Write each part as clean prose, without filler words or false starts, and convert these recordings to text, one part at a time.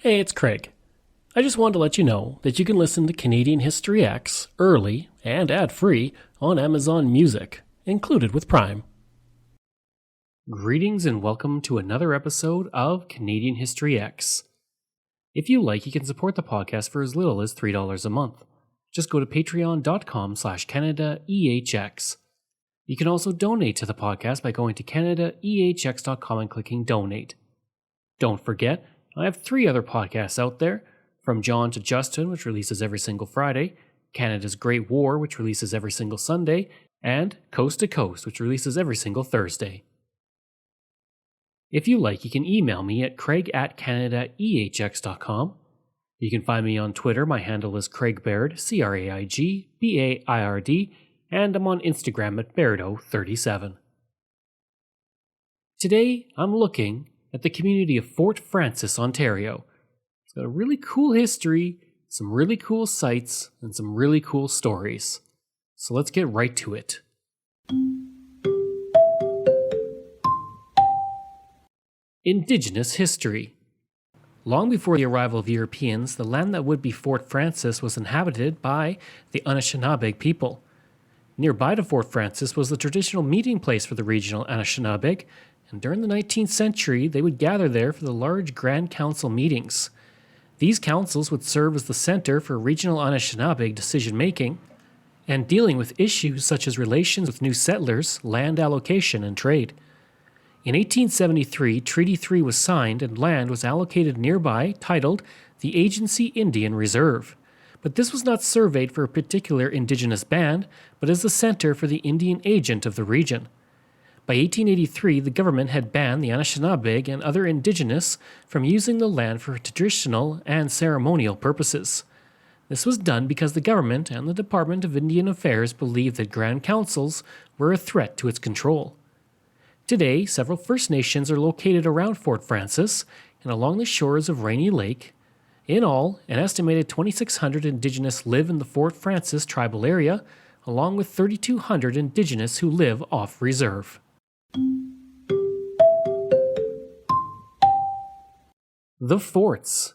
Hey, it's Craig. I just wanted to let you know that you can listen to Canadian History X early and ad-free on Amazon Music, included with Prime. Greetings and welcome to another episode of Canadian History X. If you like, you can support the podcast for as little as $3 a month. Just go to patreon.com/CanadaEHX. You can also donate to the podcast by going to CanadaEHX.com and clicking Donate. Don't forget, I have 3 other podcasts out there, From John to Justin, which releases every single Friday, Canada's Great War, which releases every single Sunday, and Coast to Coast, which releases every single Thursday. If you like, you can email me at craig@canadaehx.com. You can find me on Twitter. My handle is Craig Baird, CraigBaird, and I'm on Instagram at Bairdo37. Today, I'm looking at the community of Fort Frances, Ontario. It's got a really cool history, some really cool sights, and some really cool stories. So let's get right to it. Indigenous history. Long before the arrival of Europeans, the land that would be Fort Frances was inhabited by the Anishinaabe people. Nearby to Fort Frances was the traditional meeting place for the regional Anishinaabe, and during the 19th century, they would gather there for the large Grand Council meetings. These councils would serve as the center for regional Anishinaabe decision-making and dealing with issues such as relations with new settlers, land allocation, and trade. In 1873, Treaty 3 was signed and land was allocated nearby, titled the Agency Indian Reserve. But this was not surveyed for a particular indigenous band, but as the center for the Indian agent of the region. By 1883, the government had banned the Anishinaabe and other indigenous from using the land for traditional and ceremonial purposes. This was done because the government and the Department of Indian Affairs believed that Grand Councils were a threat to its control. Today, several First Nations are located around Fort Frances and along the shores of Rainy Lake. In all, an estimated 2,600 Indigenous live in the Fort Frances tribal area, along with 3,200 Indigenous who live off reserve. The forts.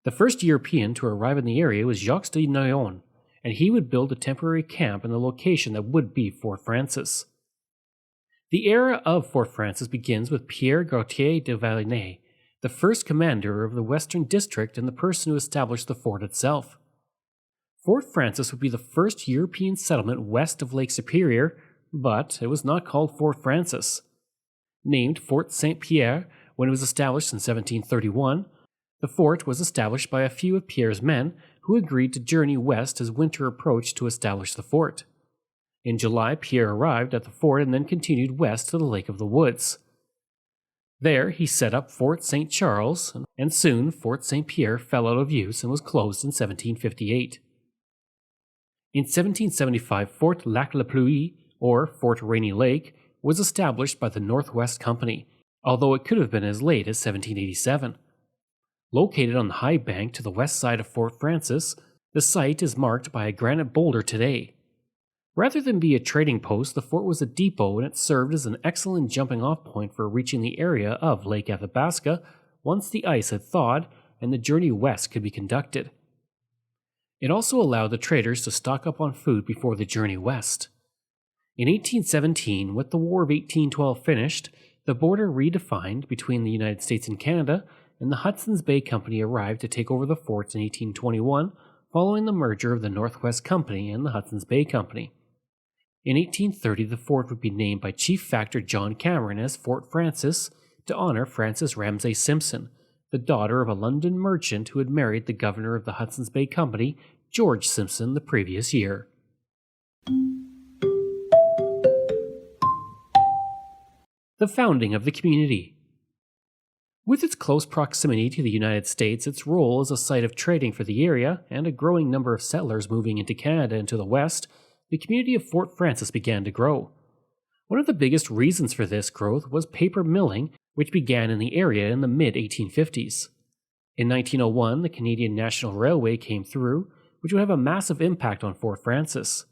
The first European to arrive in the area was Jacques de Noyon, and he would build a temporary camp in the location that would be Fort Frances. The era of Fort Frances begins with Pierre Gauthier de Valinay, the first commander of the Western District and the person who established the fort itself. Fort Frances would be the first European settlement west of Lake Superior, but it was not called Fort Frances. Named Fort Saint-Pierre when it was established in 1731, the fort was established by a few of Pierre's men who agreed to journey west as winter approached to establish the fort. In July, Pierre arrived at the fort and then continued west to the Lake of the Woods. There, he set up Fort St. Charles, and soon Fort St. Pierre fell out of use and was closed in 1758. In 1775, Fort Lac-la-Pluie, or Fort Rainy Lake, was established by the Northwest Company, although it could have been as late as 1787. Located on the high bank to the west side of Fort Frances, the site is marked by a granite boulder today. Rather than be a trading post, the fort was a depot and it served as an excellent jumping-off point for reaching the area of Lake Athabasca once the ice had thawed and the journey west could be conducted. It also allowed the traders to stock up on food before the journey west. In 1817, with the War of 1812 finished, the border redefined between the United States and Canada, and the Hudson's Bay Company arrived to take over the fort in 1821, following the merger of the Northwest Company and the Hudson's Bay Company. In 1830, the fort would be named by Chief Factor John Cameron as Fort Frances to honor Frances Ramsay Simpson, the daughter of a London merchant who had married the governor of the Hudson's Bay Company, George Simpson, the previous year. The founding of the community. With its close proximity to the United States, its role as a site of trading for the area, and a growing number of settlers moving into Canada and to the west, the community of Fort Frances began to grow. One of the biggest reasons for this growth was paper milling, which began in the area in the mid-1850s. In 1901, the Canadian National Railway came through, which would have a massive impact on Fort Frances.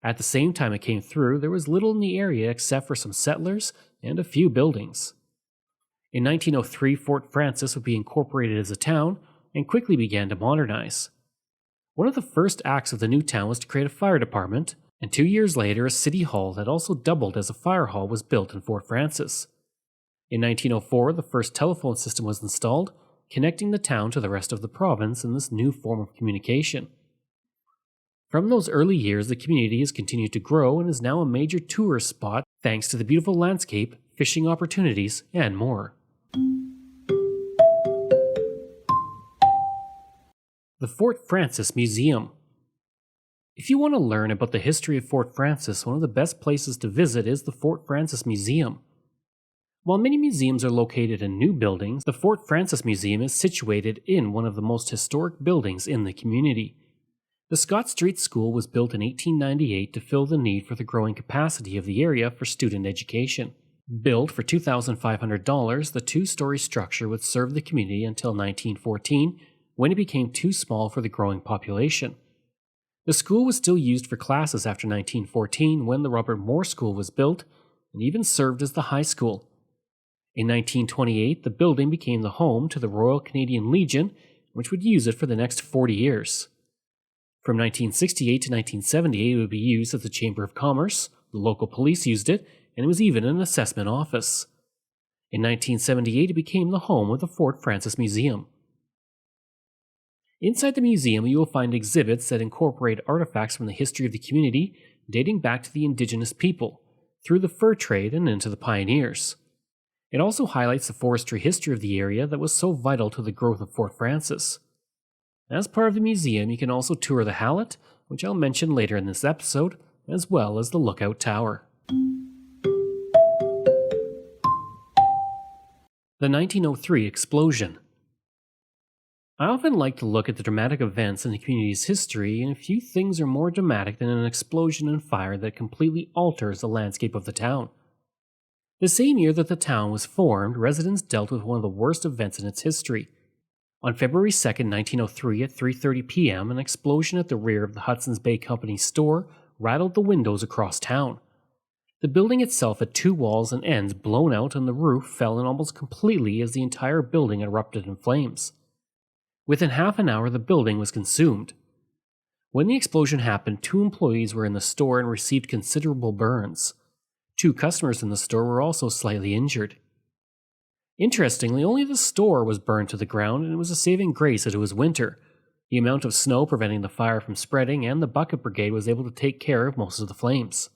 At the same time it came through, there was little in the area except for some settlers and a few buildings. In 1903, Fort Frances would be incorporated as a town and quickly began to modernize. One of the first acts of the new town was to create a fire department, and 2 years later, a city hall that also doubled as a fire hall was built in Fort Frances. In 1904, the first telephone system was installed, connecting the town to the rest of the province in this new form of communication. From those early years, the community has continued to grow and is now a major tourist spot thanks to the beautiful landscape, fishing opportunities, and more. The Fort Frances Museum. If you want to learn about the history of Fort Frances, one of the best places to visit is the Fort Frances Museum. While many museums are located in new buildings, the Fort Frances Museum is situated in one of the most historic buildings in the community. The Scott Street School was built in 1898 to fill the need for the growing capacity of the area for student education. Built for $2,500, the two-story structure would serve the community until 1914, when it became too small for the growing population. The school was still used for classes after 1914, when the Robert Moore School was built, and even served as the high school. In 1928, the building became the home to the Royal Canadian Legion, which would use it for the next 40 years. From 1968 to 1978, it would be used as the Chamber of Commerce, the local police used it, and it was even an assessment office. In 1978, it became the home of the Fort Frances Museum. Inside the museum, you will find exhibits that incorporate artifacts from the history of the community, dating back to the indigenous people, through the fur trade and into the pioneers. It also highlights the forestry history of the area that was so vital to the growth of Fort Frances. As part of the museum, you can also tour the Hallett, which I'll mention later in this episode, as well as the Lookout Tower. The 1903 explosion. I often like to look at the dramatic events in the community's history, and few things are more dramatic than an explosion and fire that completely alters the landscape of the town. The same year that the town was formed, residents dealt with one of the worst events in its history. On February 2, 1903 at 3:30 p.m., an explosion at the rear of the Hudson's Bay Company's store rattled the windows across town. The building itself had two walls and ends blown out, and the roof fell in almost completely as the entire building erupted in flames. Within half an hour, the building was consumed. When the explosion happened, 2 employees were in the store and received considerable burns. 2 customers in the store were also slightly injured. Interestingly, only the store was burned to the ground, and it was a saving grace that it was winter. The amount of snow preventing the fire from spreading, and the bucket brigade was able to take care of most of the flames.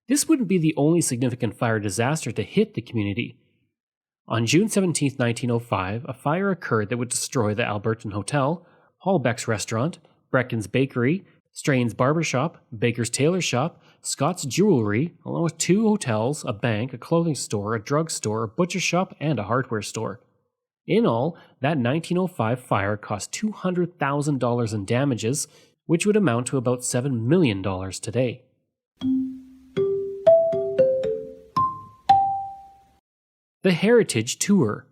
This wouldn't be the only significant fire disaster to hit the community. On June 17, 1905, a fire occurred that would destroy the Albertan Hotel, Hallbeck's Restaurant, Brecken's Bakery, Strain's Barbershop, Baker's Tailor Shop, Scott's Jewelry, along with 2 hotels, a bank, a clothing store, a drugstore, a butcher shop, and a hardware store. In all, that 1905 fire cost $200,000 in damages, which would amount to about $7 million today. The Heritage Tour.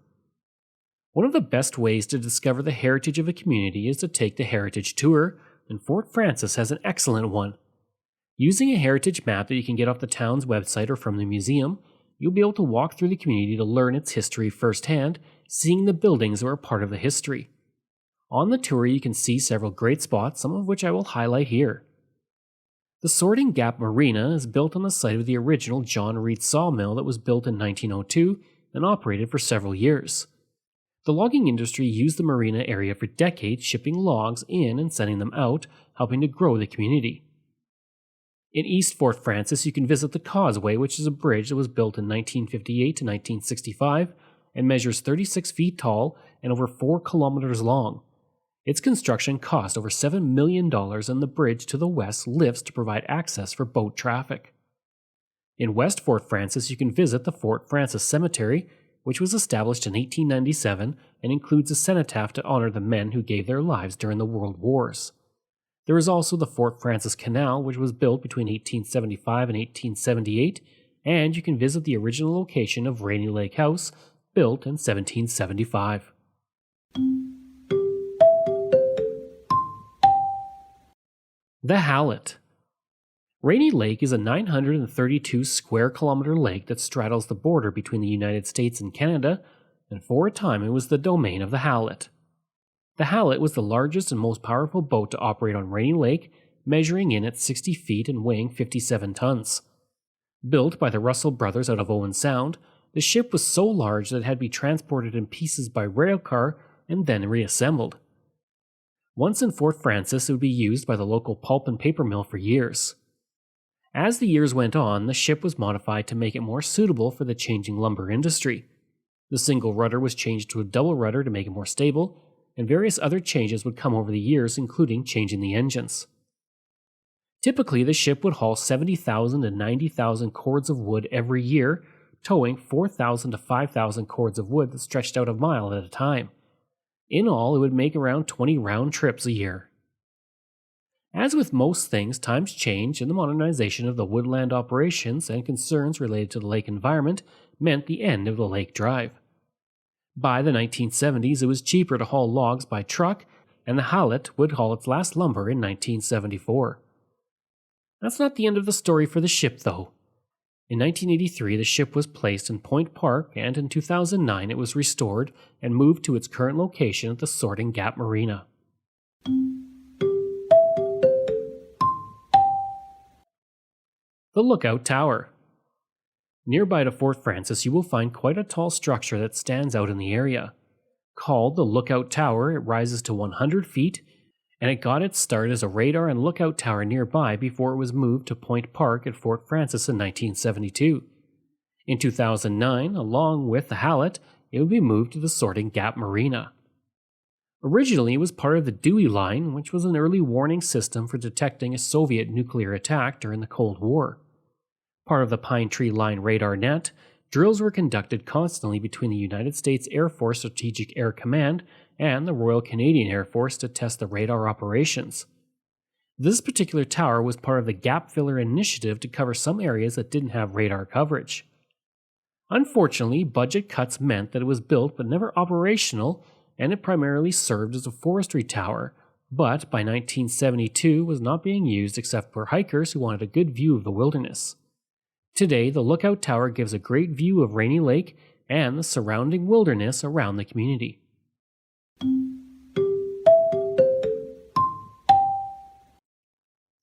One of the best ways to discover the heritage of a community is to take the Heritage Tour, and Fort Frances has an excellent one. Using a heritage map that you can get off the town's website or from the museum, you'll be able to walk through the community to learn its history firsthand, seeing the buildings that are part of the history. On the tour, you can see several great spots, some of which I will highlight here. The Sorting Gap Marina is built on the site of the original John Reed sawmill that was built in 1902 and operated for several years. The logging industry used the marina area for decades, shipping logs in and sending them out, helping to grow the community. In East Fort Frances, you can visit the Causeway, which is a bridge that was built in 1958 to 1965 and measures 36 feet tall and over 4 kilometers long. Its construction cost over $7 million, and the bridge to the west lifts to provide access for boat traffic. In West Fort Frances, you can visit the Fort Frances Cemetery, which was established in 1897 and includes a cenotaph to honor the men who gave their lives during the World Wars. There is also the Fort Frances Canal, which was built between 1875 and 1878, and you can visit the original location of Rainy Lake House, built in 1775. The Hallett. Rainy Lake is a 932 square kilometer lake that straddles the border between the United States and Canada, and for a time it was the domain of the Hallett. The Hallett was the largest and most powerful boat to operate on Rainy Lake, measuring in at 60 feet and weighing 57 tons. Built by the Russell brothers out of Owen Sound, the ship was so large that it had to be transported in pieces by railcar and then reassembled. Once in Fort Frances, it would be used by the local pulp and paper mill for years. As the years went on, the ship was modified to make it more suitable for the changing lumber industry. The single rudder was changed to a double rudder to make it more stable, and various other changes would come over the years, including changing the engines. Typically, the ship would haul 70,000 to 90,000 cords of wood every year, towing 4,000 to 5,000 cords of wood that stretched out a mile at a time. In all, it would make around 20 round trips a year. As with most things, times change, and the modernization of the woodland operations and concerns related to the lake environment meant the end of the Lake Drive. By the 1970s, it was cheaper to haul logs by truck, and the Hallett would haul its last lumber in 1974. That's not the end of the story for the ship, though. In 1983, the ship was placed in Point Park, and in 2009 it was restored and moved to its current location at the Sorting Gap Marina. The Lookout Tower. Nearby to Fort Frances, you will find quite a tall structure that stands out in the area. Called the Lookout Tower, it rises to 100 feet, and it got its start as a radar and lookout tower nearby before it was moved to Point Park at Fort Frances in 1972. In 2009, along with the Hallett, it would be moved to the Sorting Gap Marina. Originally, it was part of the Dewey Line, which was an early warning system for detecting a Soviet nuclear attack during the Cold War. Part of the Pine Tree Line radar net, drills were conducted constantly between the United States Air Force Strategic Air Command and the Royal Canadian Air Force to test the radar operations. This particular tower was part of the Gap Filler initiative to cover some areas that didn't have radar coverage. Unfortunately, budget cuts meant that it was built but never operational, and it primarily served as a forestry tower, but by 1972 was not being used except for hikers who wanted a good view of the wilderness. Today, the Lookout Tower gives a great view of Rainy Lake and the surrounding wilderness around the community.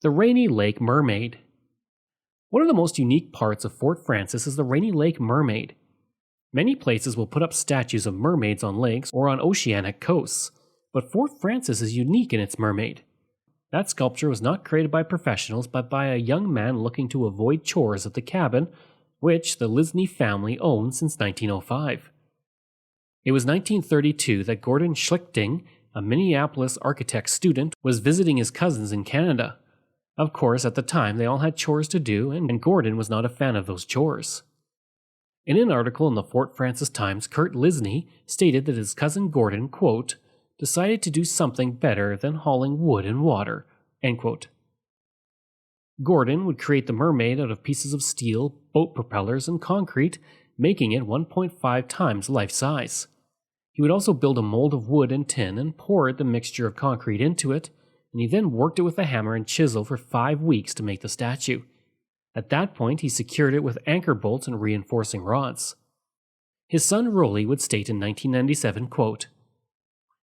The Rainy Lake Mermaid. One of the most unique parts of Fort Frances is the Rainy Lake Mermaid. Many places will put up statues of mermaids on lakes or on oceanic coasts, but Fort Frances is unique in its mermaid. That sculpture was not created by professionals, but by a young man looking to avoid chores at the cabin, which the Lisney family owned since 1905. It was 1932 that Gordon Schlichting, a Minneapolis architect student, was visiting his cousins in Canada. Of course, at the time, they all had chores to do, and Gordon was not a fan of those chores. In an article in the Fort Frances Times, Kurt Lisney stated that his cousin Gordon, quote, decided to do something better than hauling wood and water, end quote. Gordon would create the mermaid out of pieces of steel, boat propellers, and concrete, making it 1.5 times life size. He would also build a mold of wood and tin and pour the mixture of concrete into it, and he then worked it with a hammer and chisel for 5 weeks to make the statue. At that point, he secured it with anchor bolts and reinforcing rods. His son Rolly would state in 1997, quote,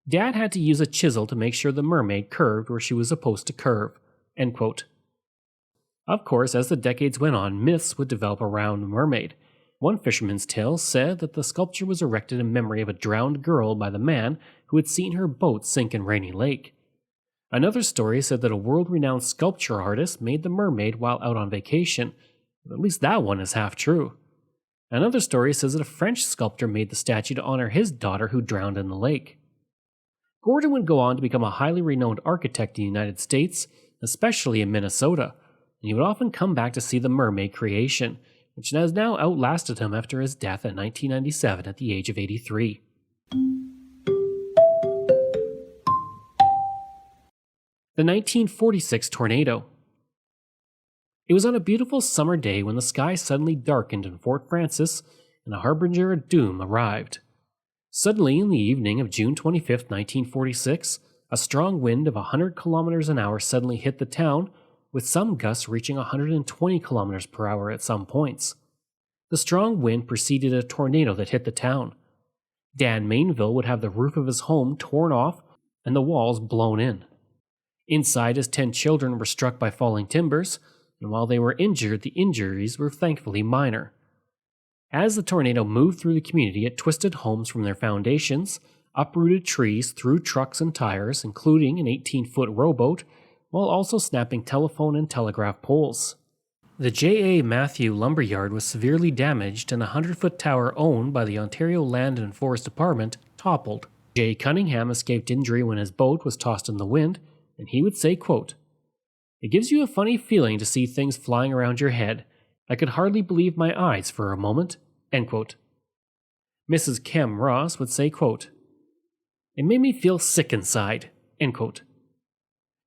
Dad had to use a chisel to make sure the mermaid curved where she was supposed to curve, end quote. Of course, as the decades went on, myths would develop around the mermaid. One fisherman's tale said that the sculpture was erected in memory of a drowned girl by the man who had seen her boat sink in Rainy Lake. Another story said that a world-renowned sculpture artist made the mermaid while out on vacation. At least that one is half true. Another story says that a French sculptor made the statue to honor his daughter who drowned in the lake. Gordon would go on to become a highly renowned architect in the United States, especially in Minnesota, and he would often come back to see the mermaid creation, which has now outlasted him after his death in 1997 at the age of 83. The 1946 tornado. It was on a beautiful summer day when the sky suddenly darkened in Fort Frances and a harbinger of doom arrived. Suddenly, in the evening of June 25, 1946, a strong wind of 100 kilometers an hour suddenly hit the town, with some gusts reaching 120 kilometers per hour at some points. The strong wind preceded a tornado that hit the town. Dan Mainville would have the roof of his home torn off and the walls blown in. Inside, his 10 children were struck by falling timbers, and while they were injured, the injuries were thankfully minor. As the tornado moved through the community, it twisted homes from their foundations, uprooted trees, threw trucks and tires, including an 18-foot rowboat, while also snapping telephone and telegraph poles. The J.A. Matthew lumberyard was severely damaged, and the 100-foot tower owned by the Ontario Land and Forest Department toppled. J. Cunningham escaped injury when his boat was tossed in the wind, and he would say, quote, "It gives you a funny feeling to see things flying around your head. I could hardly believe my eyes for a moment." End quote. Mrs. Kem Ross would say, quote, "It made me feel sick inside." End quote.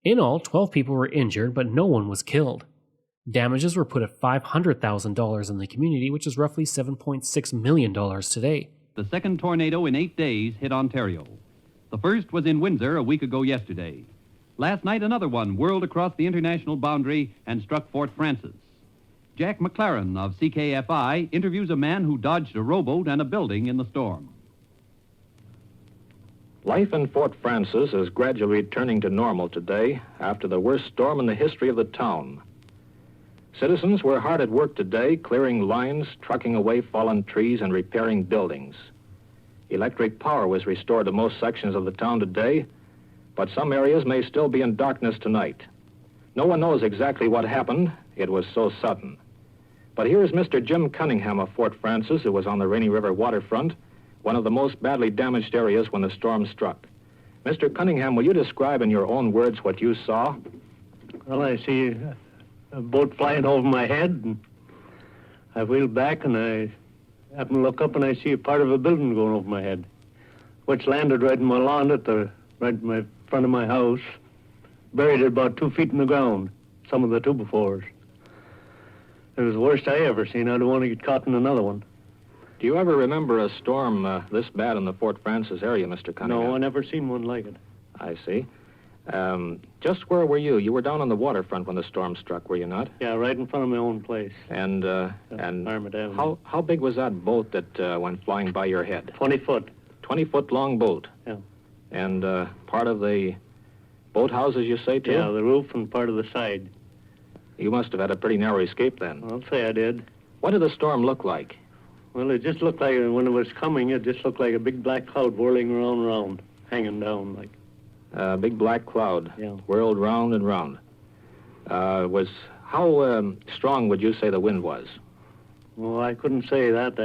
In all, 12 people were injured, but no one was killed. Damages were put at $500,000 in the community, which is roughly $7.6 million today. The second tornado in 8 days hit Ontario. The first was in Windsor a week ago yesterday. Last night, another one whirled across the international boundary and struck Fort Frances. Jack McLaren of CKFI interviews a man who dodged a rowboat and a building in the storm. Life in Fort Frances is gradually returning to normal today after the worst storm in the history of the town. Citizens were hard at work today, clearing lines, trucking away fallen trees, and repairing buildings. Electric power was restored to most sections of the town today, but some areas may still be in darkness tonight. No one knows exactly what happened. It was so sudden. But here is Mr. Jim Cunningham of Fort Frances, who was on the Rainy River waterfront, one of the most badly damaged areas when the storm struck. Mr. Cunningham, will you describe in your own words what you saw? Well, I see a boat flying over my head, and I wheeled back, and I happened to look up, and I see a part of a building going over my head, which landed right in my lawn right in my front of my house, buried it about 2 feet in the ground, some of the 2x4s. It was the worst I ever seen. I don't want to get caught in another one. Do you ever remember a storm this bad in the Fort Frances area, Mr. Cunningham? No, I never seen one like it. I see. Just where were you? You were down on the waterfront when the storm struck, were you not? Yeah, right in front of my own place. And Armit Avenue. how big was that boat that went flying by your head? 20 foot. 20-foot long boat? Yeah. And part of the boathouses, you say, too? Yeah, the roof and part of the side. You must have had a pretty narrow escape then. I'll say I did. What did the storm look like? Well, it just looked like, when it was coming, it just looked like a big black cloud whirling around and around, hanging down like. A big black cloud. Yeah. Whirled round and round. How strong would you say the wind was? Well, I couldn't say that.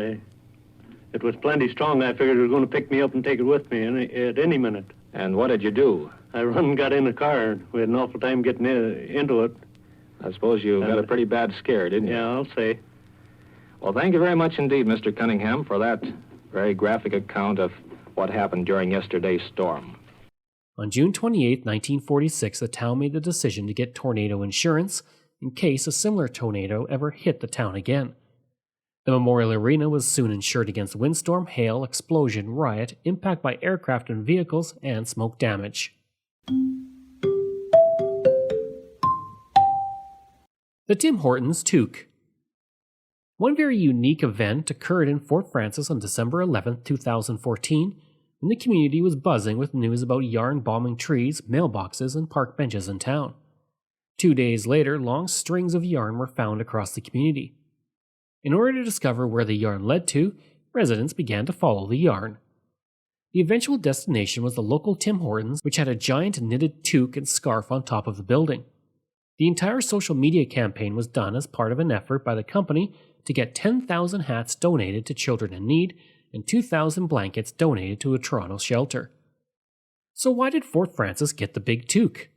It was plenty strong. I figured it was going to pick me up and take it with me at any minute. And what did you do? I run and got in the car. We had an awful time getting into it. I suppose you got a pretty bad scare, didn't you? Yeah, I'll say. Well, thank you very much indeed, Mr. Cunningham, for that very graphic account of what happened during yesterday's storm. On June 28, 1946, the town made the decision to get tornado insurance in case a similar tornado ever hit the town again. The Memorial Arena was soon insured against windstorm, hail, explosion, riot, impact by aircraft and vehicles, and smoke damage. The Tim Hortons Toque. One very unique event occurred in Fort Frances on December 11, 2014, when the community was buzzing with news about yarn bombing trees, mailboxes, and park benches in town. 2 days later, long strings of yarn were found across the community. In order to discover where the yarn led to, residents began to follow the yarn. The eventual destination was the local Tim Hortons, which had a giant knitted toque and scarf on top of the building. The entire social media campaign was done as part of an effort by the company to get 10,000 hats donated to children in need and 2,000 blankets donated to a Toronto shelter. So why did Fort Frances get the big toque?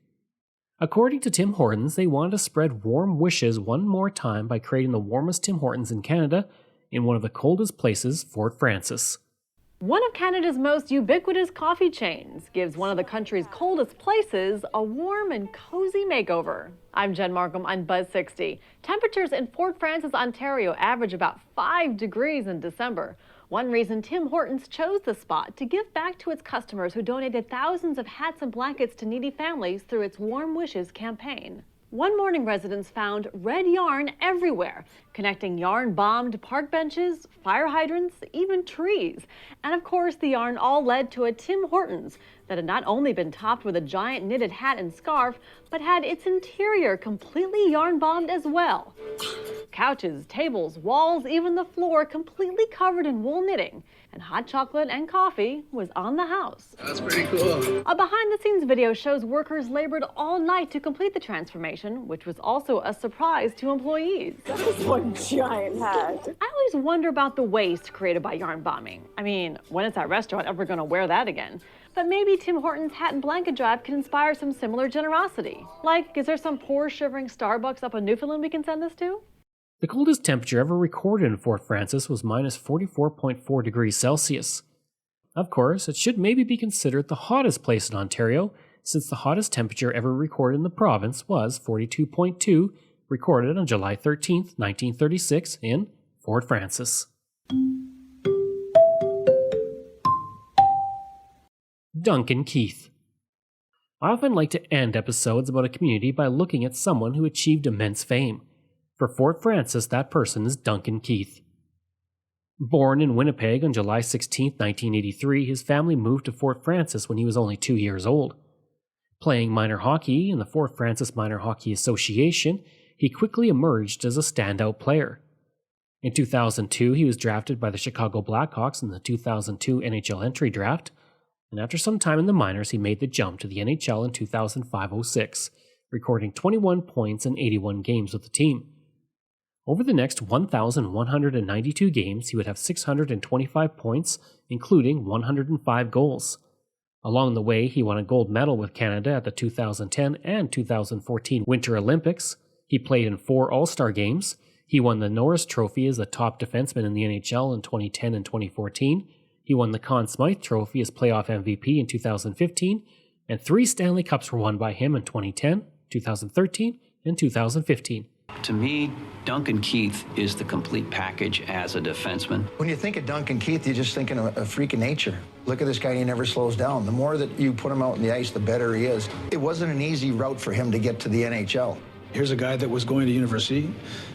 According to Tim Hortons, they wanted to spread warm wishes one more time by creating the warmest Tim Hortons in Canada in one of the coldest places, Fort Frances. One of Canada's most ubiquitous coffee chains gives one of the country's coldest places a warm and cozy makeover. I'm Jen Markham on Buzz 60. Temperatures in Fort Frances, Ontario average about 5 degrees in December. One reason Tim Hortons chose the spot to give back to its customers who donated thousands of hats and blankets to needy families through its Warm Wishes campaign. One morning, residents found red yarn everywhere, connecting yarn-bombed park benches, fire hydrants, even trees. And of course, the yarn all led to a Tim Hortons that had not only been topped with a giant knitted hat and scarf, but had its interior completely yarn-bombed as well. Couches, tables, walls, even the floor completely covered in wool knitting. And hot chocolate and coffee was on the house. That's pretty cool. A behind-the-scenes video shows workers labored all night to complete the transformation, which was also a surprise to employees. That is one giant hat. I always wonder about the waste created by yarn bombing. I mean, when is that restaurant ever going to wear that again? But maybe Tim Hortons hat and blanket drive can inspire some similar generosity. Like, is there some poor shivering Starbucks up in Newfoundland we can send this to? The coldest temperature ever recorded in Fort Frances was minus 44.4 degrees Celsius. Of course, it should maybe be considered the hottest place in Ontario, since the hottest temperature ever recorded in the province was 42.2, recorded on July 13, 1936 in Fort Frances. Duncan Keith. I often like to end episodes about a community by looking at someone who achieved immense fame. For Fort Frances, that person is Duncan Keith. Born in Winnipeg on July 16, 1983, his family moved to Fort Frances when he was only 2 years old. Playing minor hockey in the Fort Frances Minor Hockey Association, he quickly emerged as a standout player. In 2002, he was drafted by the Chicago Blackhawks in the 2002 NHL entry draft, and after some time in the minors, he made the jump to the NHL in 2005-06, recording 21 points in 81 games with the team. Over the next 1,192 games, he would have 625 points, including 105 goals. Along the way, he won a gold medal with Canada at the 2010 and 2014 Winter Olympics. He played in 4 All-Star games. He won the Norris Trophy as the top defenseman in the NHL in 2010 and 2014. He won the Conn Smythe Trophy as playoff MVP in 2015, and 3 Stanley Cups were won by him in 2010, 2013, and 2015. To me, Duncan Keith is the complete package as a defenseman. When you think of Duncan Keith, you're just thinking of a freak of nature. Look at this guy, he never slows down. The more that you put him out on the ice, the better he is. It wasn't an easy route for him to get to the NHL. Here's a guy that was going to university,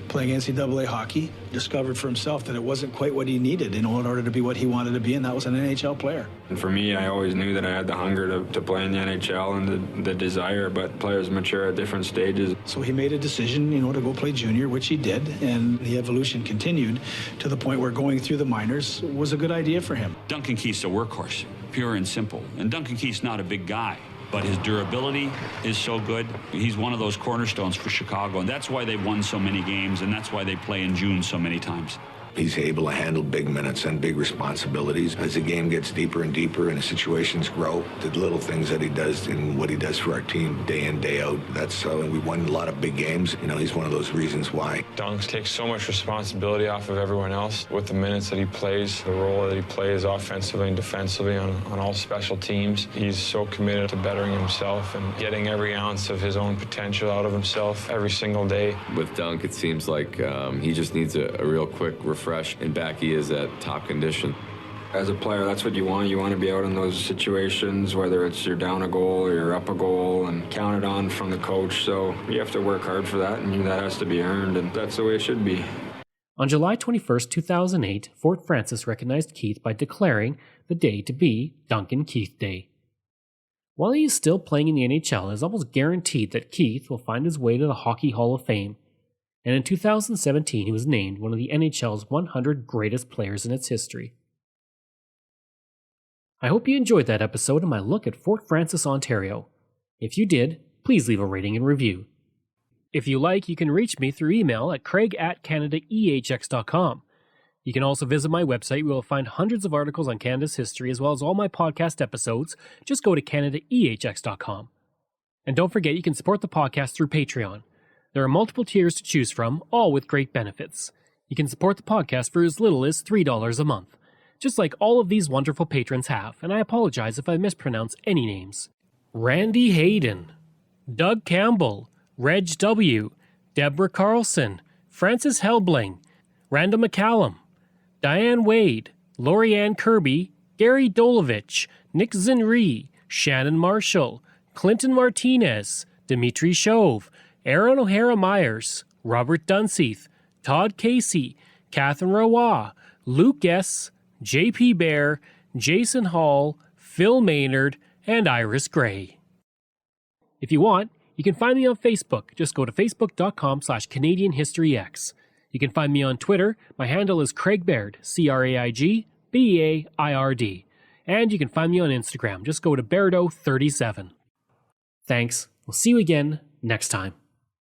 playing NCAA hockey, discovered for himself that it wasn't quite what he needed in order to be what he wanted to be, and that was an NHL player. And for me, I always knew that I had the hunger to play in the NHL and the desire, but players mature at different stages. So he made a decision, to go play junior, which he did, and the evolution continued to the point where going through the minors was a good idea for him. Duncan Keith's a workhorse, pure and simple. And Duncan Keith's not a big guy, but his durability is so good. He's one of those cornerstones for Chicago, and that's why they've won so many games, and that's why they play in June so many times. He's able to handle big minutes and big responsibilities. As the game gets deeper and deeper and the situations grow, the little things that he does and what he does for our team day in, day out, that's how we won a lot of big games. He's one of those reasons why. Dunks takes so much responsibility off of everyone else with the minutes that he plays, the role that he plays offensively and defensively on all special teams. He's so committed to bettering himself and getting every ounce of his own potential out of himself every single day. With Dunk, it seems like he just needs a real quick refresh, and back he is at top condition. As a player, that's what you want. You want to be out in those situations, whether it's you're down a goal or you're up a goal, and counted on from the coach. So you have to work hard for that, and that has to be earned, and that's the way it should be. On July 21, 2008, Fort Frances recognized Keith by declaring the day to be Duncan Keith Day. While he is still playing in the NHL, it is almost guaranteed that Keith will find his way to the Hockey Hall of Fame. And in 2017, he was named one of the NHL's 100 greatest players in its history. I hope you enjoyed that episode of my look at Fort Frances, Ontario. If you did, please leave a rating and review. If you like, you can reach me through email at craig@canadaehx.com. You can also visit my website where you'll find hundreds of articles on Canada's history as well as all my podcast episodes. Just go to canadaehx.com. And don't forget, you can support the podcast through Patreon. There are multiple tiers to choose from, all with great benefits. You can support the podcast for as little as $3 a month, just like all of these wonderful patrons have, and I apologize if I mispronounce any names. Randy Hayden, Doug Campbell, Reg W., Deborah Carlson, Francis Helbling, Randa McCallum, Diane Wade, Lorianne Kirby, Gary Dolovich, Nick Zinri, Shannon Marshall, Clinton Martinez, Dimitri Chauve, Aaron O'Hara Myers, Robert Dunseith, Todd Casey, Catherine Roy, Luke S., J.P. Bear, Jason Hall, Phil Maynard, and Iris Gray. If you want, you can find me on Facebook. Just go to facebook.com/CanadianHistoryX. You can find me on Twitter. My handle is Craig Baird, CraigBeard. And you can find me on Instagram. Just go to Bairdo37. Thanks. We'll see you again next time.